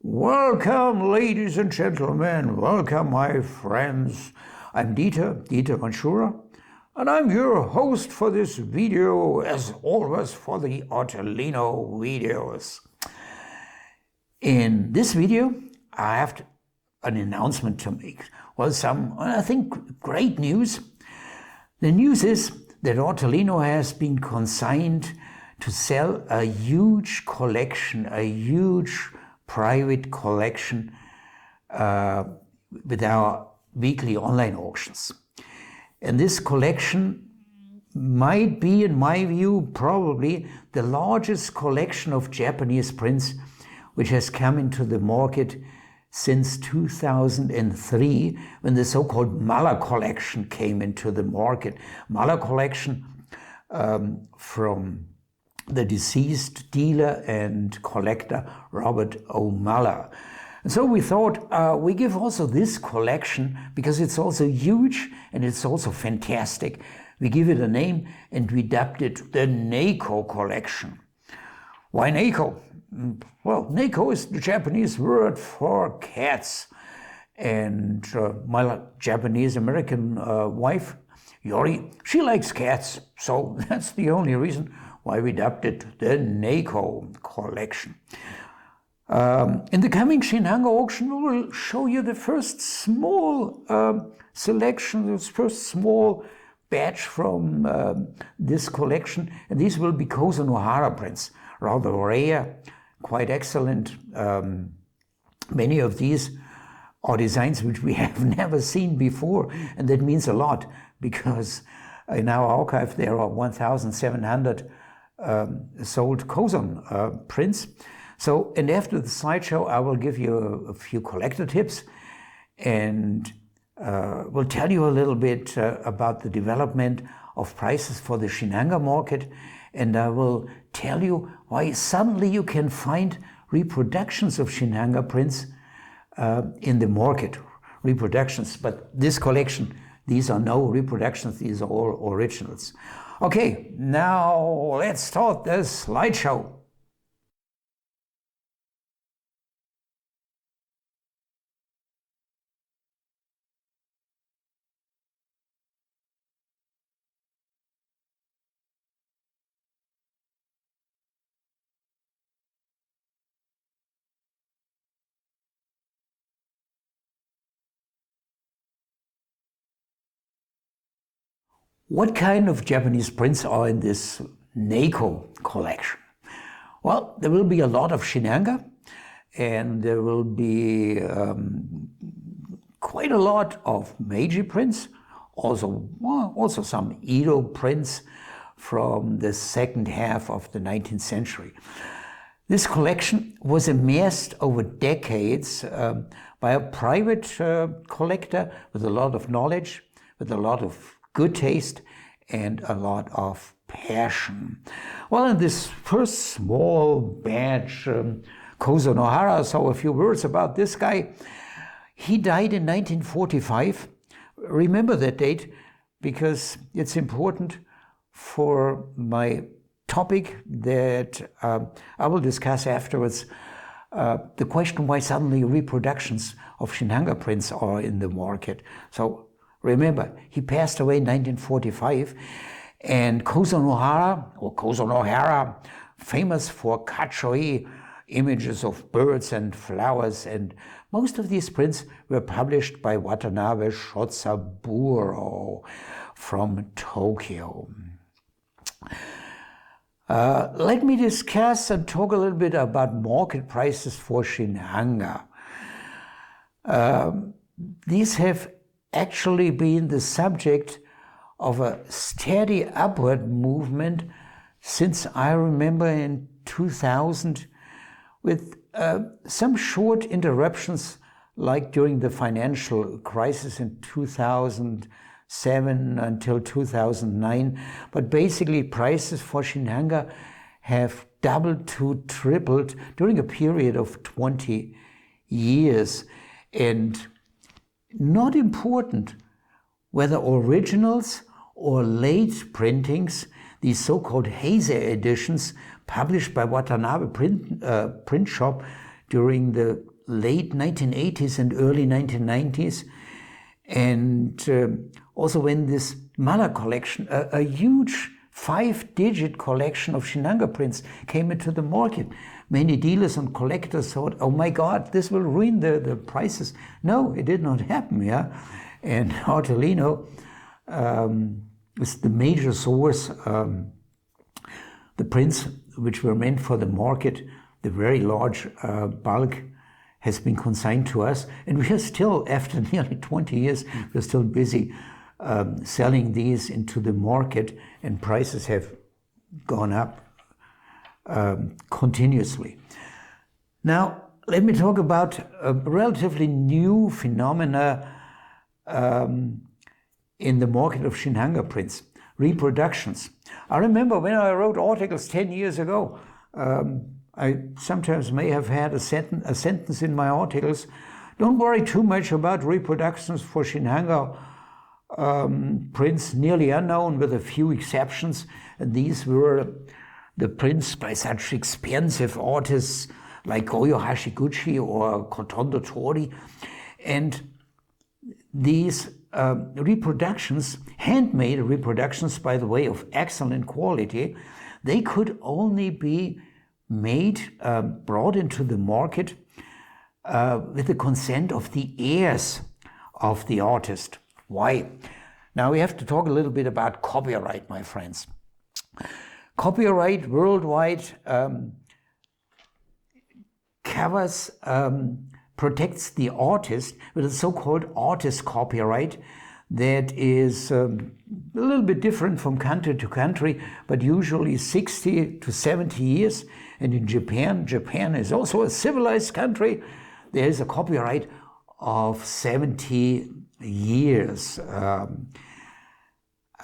Welcome, ladies and gentlemen. Welcome, my friends. I'm Dieter Manschura, and I'm your host for this video, as always, for the Artelino videos. In this video, I have an announcement to make. Well, I think, great news. The news is that Artelino has been consigned to sell a huge collection, a huge private collection with our weekly online auctions. And this collection might be, in my view, probably the largest collection of Japanese prints which has come into the market since 2003, when the so-called Muller Collection came into the market. Muller Collection from the deceased dealer and collector Robert O. Muller. And so we thought we give also this collection, because it's also huge and it's also fantastic. We give it a name and we dubbed it the Neko Collection. Why Neko? Well, Neko is the Japanese word for cats. And my Japanese-American wife, Yori, she likes cats. So that's the only reason why we dubbed it the Neko Collection. In the coming Shinhanga auction, we will show you the first small selection, this first small batch from this collection. And these will be Koson Ohara prints, rather rare, quite excellent. Many of these are designs which we have never seen before, and that means a lot, because in our archive there are 1,700 sold Koson prints. So, and after the slideshow, I will give you a few collector tips, and will tell you a little bit about the development of prices for the Shinhanga market, and I will tell you why suddenly you can find reproductions of Shinhanga prints in the market. Reproductions, but this collection, these are no reproductions, these are all originals. Okay, now let's start the slideshow. What kind of Japanese prints are in this Neko collection? Well, there will be a lot of Shinhanga, and there will be quite a lot of Meiji prints, also some Edo prints from the second half of the 19th century. This collection was amassed over decades by a private collector with a lot of knowledge, with a lot of good taste and a lot of passion. Well, in this first small batch, Koson Ohara, so a few words about this guy. He died in 1945. Remember that date, because it's important for my topic that I will discuss afterwards. The question why suddenly reproductions of Shinhanga prints are in the market. So remember, he passed away in 1945, and Koson Ohara, famous for kachoi, images of birds and flowers, and most of these prints were published by Watanabe Shotsaburo from Tokyo. Let me discuss and talk a little bit about market prices for Shinhanga. These have actually been the subject of a steady upward movement since I remember in 2000, with some short interruptions like during the financial crisis in 2007 until 2009. But basically prices for Shinhanga have doubled to tripled during a period of 20 years. And not important whether originals or late printings, these so-called Heisei editions published by Watanabe print shop during the late 1980s and early 1990s. And also when this Mala collection, a huge 5-digit collection of Shinanga prints came into the market. Many dealers and collectors thought, oh my God, this will ruin the prices. No, it did not happen, yeah. And artelino is the major source. The prints which were meant for the market, the very large bulk, has been consigned to us. And we are still, after nearly 20 years, we're still busy selling these into the market, and prices have gone up continuously. Now, let me talk about a relatively new phenomena in the market of Shinanga prints, reproductions. I remember when I wrote articles 10 years ago, I sometimes may have had a sentence in my articles, don't worry too much about reproductions for Shinanga prints, nearly unknown with a few exceptions. And these were the prints by such expensive artists like Goyo Hashiguchi or Kotondo Tori. And these reproductions, handmade reproductions, by the way, of excellent quality, they could only be made, brought into the market with the consent of the heirs of the artist. Why? Now we have to talk a little bit about copyright, my friends. Copyright worldwide covers, protects the artist with a so-called artist copyright that is a little bit different from country to country, but usually 60 to 70 years. And in Japan, Japan is also a civilized country, there is a copyright of 70 years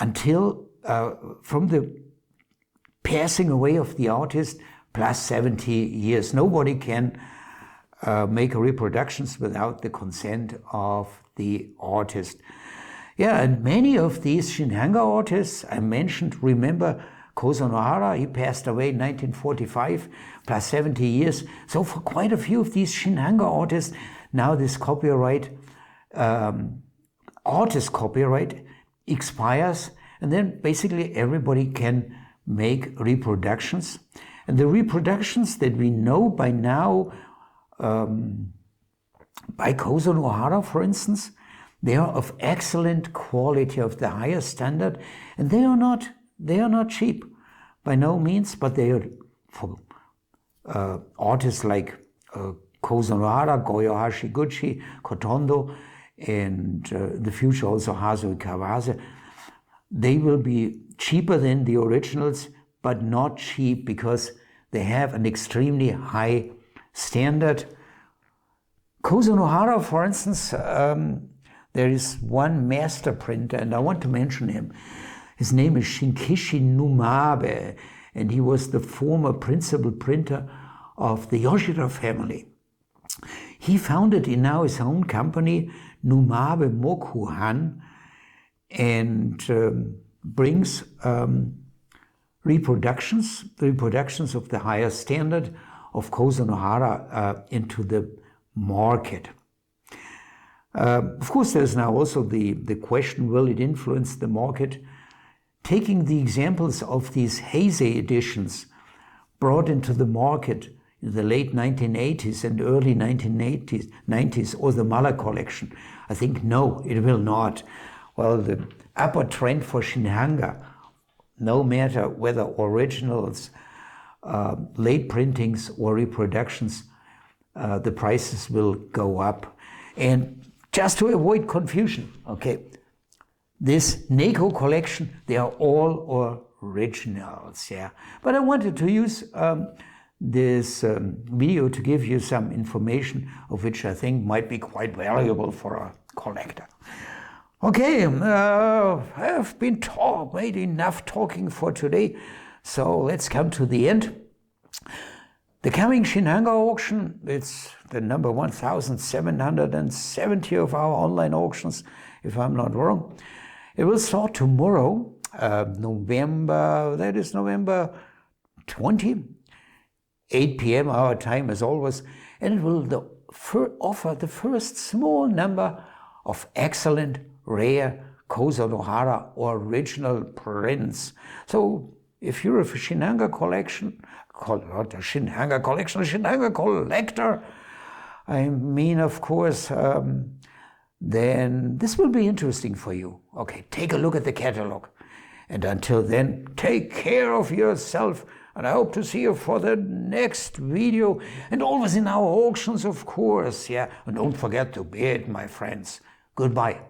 until from the passing away of the artist plus 70 years. Nobody can make reproductions without the consent of the artist. Yeah, and many of these Shinanga artists I mentioned, remember Koson Ohara, he passed away in 1945, plus 70 years. So for quite a few of these Shinanga artists, now this copyright, artist copyright, expires, and then basically everybody can make reproductions. And the reproductions that we know by now, by Koson Ohara, for instance, they are of excellent quality, of the highest standard, and they are not cheap, by no means, but they are for artists like Koson Ohara, Goyo Hashiguchi, Kotondo, and in the future also Hasu Kawase. They will be cheaper than the originals, but not cheap because they have an extremely high standard. Koson Ohara, for instance, there is one master printer, and I want to mention him. His name is Shinkishi Numabe, and he was the former principal printer of the Yoshida family. He founded now his own company, Numabe Mokuhan, and brings reproductions of the higher standard of Koson Ohara into the market. Of course, there's now also the question, will it influence the market? Taking the examples of these Heisei editions brought into the market in the late 1980s and early 1990s, or the Mala collection, I think no, it will not. Well, the upward trend for Shinanga, no matter whether originals, late printings or reproductions, the prices will go up. And just to avoid confusion, okay, this Neko collection, they are all originals, yeah. But I wanted to use this video to give you some information of which I think might be quite valuable for a collector. Okay, I've been made enough talking for today, so let's come to the end. The coming Shinanga auction, it's the number 1770 of our online auctions, if I'm not wrong. It will start tomorrow, November 20. 8 p.m. our time as always, and it will offer the first small number of excellent, rare Koson Ohara original prints. So if you're a Shinhanga collector, I mean, of course, then this will be interesting for you. Okay, take a look at the catalog. And until then, take care of yourself, and I hope to see you for the next video, and always in our auctions, of course, yeah. And don't forget to bid, my friends. Goodbye.